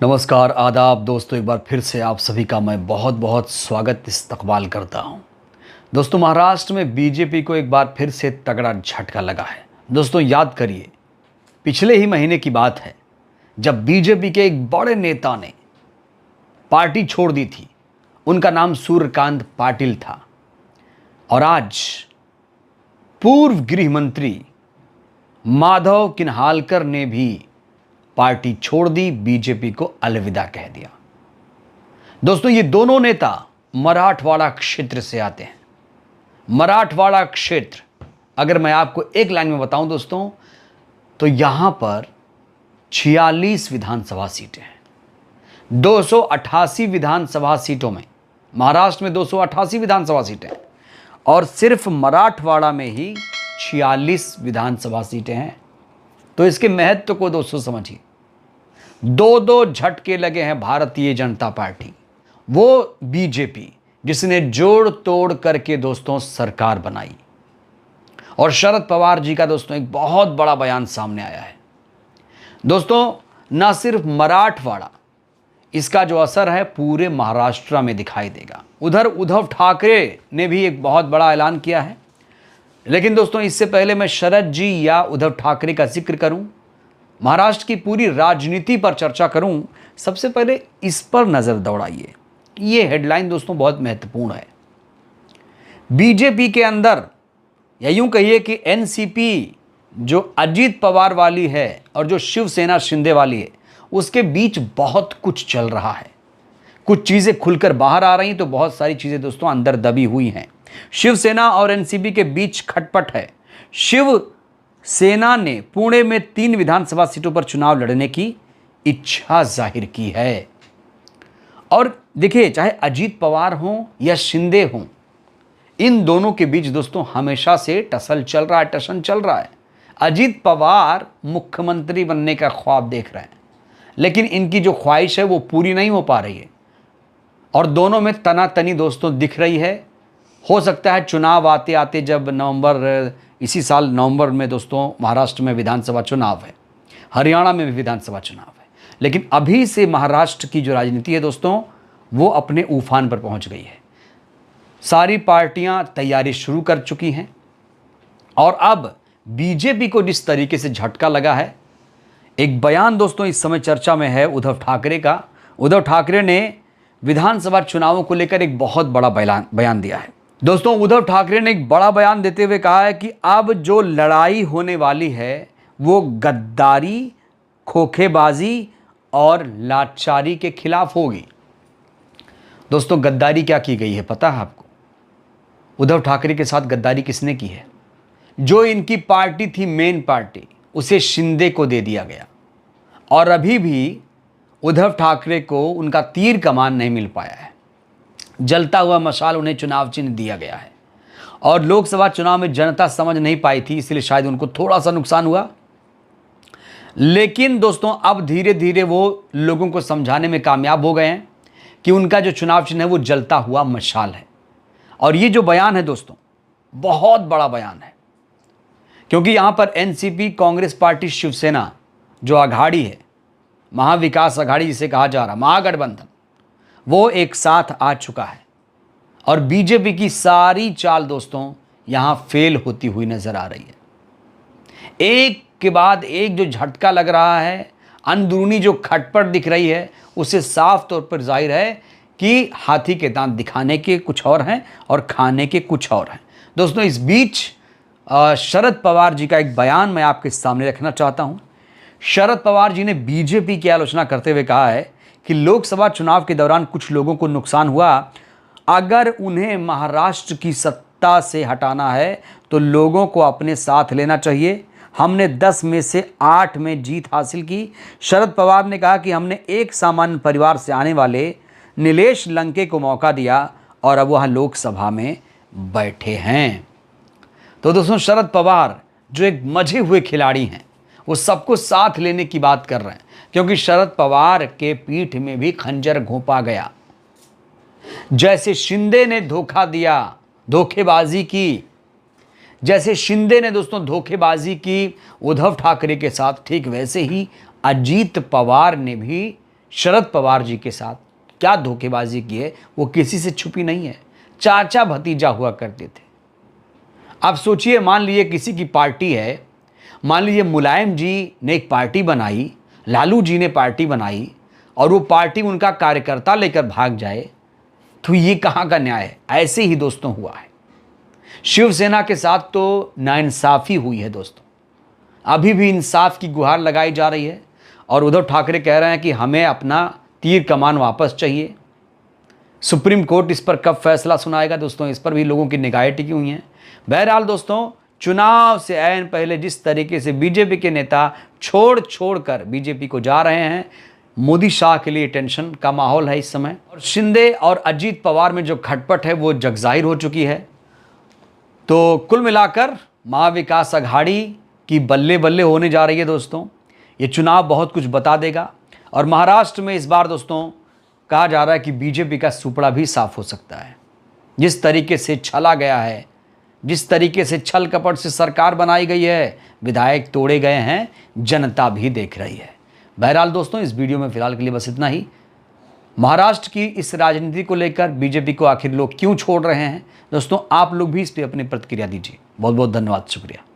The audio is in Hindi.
नमस्कार आदाब दोस्तों, एक बार फिर से आप सभी का मैं बहुत बहुत स्वागत इस्तकबाल करता हूं। दोस्तों, महाराष्ट्र में बीजेपी को एक बार फिर से तगड़ा झटका लगा है। दोस्तों, याद करिए, पिछले ही महीने की बात है जब बीजेपी के एक बड़े नेता ने पार्टी छोड़ दी थी। उनका नाम सूर्यकांत पाटिल था और आज पूर्व गृह मंत्री माधव किन्हालकर ने भी पार्टी छोड़ दी, बीजेपी को अलविदा कह दिया। दोस्तों, ये दोनों नेता मराठवाड़ा क्षेत्र से आते हैं। मराठवाड़ा क्षेत्र, अगर मैं आपको एक लाइन में बताऊं दोस्तों, तो यहां पर 46 विधानसभा सीटें हैं। 288 विधानसभा सीटों में, महाराष्ट्र में 288 विधानसभा सीटें हैं और सिर्फ मराठवाड़ा में ही 46 विधानसभा सीटें हैं। तो इसके महत्व को दोस्तों समझिए। दो झटके लगे हैं भारतीय जनता पार्टी, वो बीजेपी जिसने जोड़ तोड़ करके दोस्तों सरकार बनाई। और शरद पवार जी का दोस्तों एक बहुत बड़ा बयान सामने आया है। दोस्तों, ना सिर्फ मराठवाड़ा, इसका जो असर है पूरे महाराष्ट्र में दिखाई देगा। उधर उद्धव ठाकरे ने भी एक बहुत बड़ा ऐलान किया है। लेकिन दोस्तों, इससे पहले मैं शरद जी या उद्धव ठाकरे का जिक्र करूं, महाराष्ट्र की पूरी राजनीति पर चर्चा करूं, सबसे पहले इस पर नजर दौड़ाइए। ये हेडलाइन दोस्तों बहुत महत्वपूर्ण है। बीजेपी के अंदर, या यूं कहिए कि एनसीपी जो अजीत पवार वाली है और जो शिवसेना शिंदे वाली है, उसके बीच बहुत कुछ चल रहा है। कुछ चीजें खुलकर बाहर आ रही, तो बहुत सारी चीजें दोस्तों अंदर दबी हुई हैं। शिवसेना और एनसीपी के बीच खटपट है। शिवसेना ने पुणे में 3 विधानसभा सीटों पर चुनाव लड़ने की इच्छा जाहिर की है। और देखिए, चाहे अजीत पवार हों या शिंदे हों, इन दोनों के बीच दोस्तों हमेशा से टसल चल रहा है, टशन चल रहा है। अजीत पवार मुख्यमंत्री बनने का ख्वाब देख रहे हैं, लेकिन इनकी जो ख्वाहिश है वो पूरी नहीं हो पा रही है और दोनों में तनातनी दोस्तों दिख रही है। हो सकता है चुनाव आते आते, जब इसी साल नवंबर में दोस्तों महाराष्ट्र में विधानसभा चुनाव है, हरियाणा में भी विधानसभा चुनाव है, लेकिन अभी से महाराष्ट्र की जो राजनीति है दोस्तों वो अपने उफान पर पहुंच गई है। सारी पार्टियां तैयारी शुरू कर चुकी हैं और अब बीजेपी को जिस तरीके से झटका लगा है, एक बयान दोस्तों इस समय चर्चा में है उद्धव ठाकरे का। उद्धव ठाकरे ने विधानसभा चुनावों को लेकर एक बहुत बड़ा बयान दिया है। दोस्तों, उद्धव ठाकरे ने एक बड़ा बयान देते हुए कहा है कि अब जो लड़ाई होने वाली है वो गद्दारी, खोखेबाजी और लाचारी के खिलाफ होगी। दोस्तों, गद्दारी क्या की गई है पता है आपको? उद्धव ठाकरे के साथ गद्दारी किसने की है? जो इनकी पार्टी थी, मेन पार्टी, उसे शिंदे को दे दिया गया और अभी भी उद्धव ठाकरे को उनका तीर कमान नहीं मिल पाया है। जलता हुआ मशाल उन्हें चुनाव चिन्ह दिया गया है और लोकसभा चुनाव में जनता समझ नहीं पाई थी, इसलिए शायद उनको थोड़ा सा नुकसान हुआ। लेकिन दोस्तों, अब धीरे धीरे वो लोगों को समझाने में कामयाब हो गए हैं कि उनका जो चुनाव चिन्ह है वो जलता हुआ मशाल है। और ये जो बयान है दोस्तों, बहुत बड़ा बयान है, क्योंकि यहां पर एनसीपी, कांग्रेस पार्टी, शिवसेना जो अघाड़ी है, महाविकास अघाड़ी जिसे कहा जा रहा, महागठबंधन, वो एक साथ आ चुका है और बीजेपी की सारी चाल दोस्तों यहां फेल होती हुई नजर आ रही है। एक के बाद एक जो झटका लग रहा है, अंदरूनी जो खटपट दिख रही है, उससे साफ तौर पर जाहिर है कि हाथी के दांत दिखाने के कुछ और हैं और खाने के कुछ और हैं। दोस्तों, इस बीच शरद पवार जी का एक बयान मैं आपके सामने रखना चाहता हूं। शरद पवार जी ने बीजेपी की आलोचना करते हुए कहा है कि लोकसभा चुनाव के दौरान कुछ लोगों को नुकसान हुआ। अगर उन्हें महाराष्ट्र की सत्ता से हटाना है तो लोगों को अपने साथ लेना चाहिए। हमने 10 में से 8 में जीत हासिल की। शरद पवार ने कहा कि हमने एक सामान्य परिवार से आने वाले नीलेश लंके को मौका दिया और अब वह लोकसभा में बैठे हैं। तो दोस्तों, शरद पवार जो एक मजे हुए खिलाड़ी हैं, वो सबको साथ लेने की बात कर रहे हैं, क्योंकि शरद पवार के पीठ में भी खंजर घोंपा गया। जैसे शिंदे ने धोखा दिया, धोखेबाजी की, जैसे शिंदे ने दोस्तों धोखेबाजी की उद्धव ठाकरे के साथ, ठीक वैसे ही अजीत पवार ने भी शरद पवार जी के साथ क्या धोखेबाजी की है वो किसी से छुपी नहीं है। चाचा भतीजा हुआ करते थे। आप सोचिए, मान लीजिए किसी की पार्टी है, मान लीजिए मुलायम जी ने एक पार्टी बनाई, लालू जी ने पार्टी बनाई और वो पार्टी उनका कार्यकर्ता लेकर भाग जाए, तो ये कहाँ का न्याय है? ऐसे ही दोस्तों हुआ है। शिवसेना के साथ तो नाइंसाफी हुई है दोस्तों। अभी भी इंसाफ की गुहार लगाई जा रही है और उद्धव ठाकरे कह रहे हैं कि हमें अपना तीर कमान वापस चाहिए। सुप्रीम कोर्ट इस पर कब फैसला सुनाएगा दोस्तों, इस पर भी लोगों की निगाहें टिकी हुई हैं। बहरहाल दोस्तों, चुनाव से ऐन पहले जिस तरीके से बीजेपी के नेता छोड़ कर बीजेपी को जा रहे हैं, मोदी शाह के लिए टेंशन का माहौल है इस समय। और शिंदे और अजीत पवार में जो खटपट है वो जगजाहिर हो चुकी है। तो कुल मिलाकर महाविकास अघाड़ी की बल्ले बल्ले होने जा रही है दोस्तों। ये चुनाव बहुत कुछ बता देगा। और महाराष्ट्र में इस बार दोस्तों कहा जा रहा है कि बीजेपी का सुपड़ा भी साफ हो सकता है। जिस तरीके से छला गया है, जिस तरीके से छल कपट से सरकार बनाई गई है, विधायक तोड़े गए हैं, जनता भी देख रही है। बहरहाल दोस्तों, इस वीडियो में फिलहाल के लिए बस इतना ही। महाराष्ट्र की इस राजनीति को लेकर बीजेपी को आखिर लोग क्यों छोड़ रहे हैं दोस्तों, आप लोग भी इस पर अपनी प्रतिक्रिया दीजिए। बहुत बहुत धन्यवाद, शुक्रिया।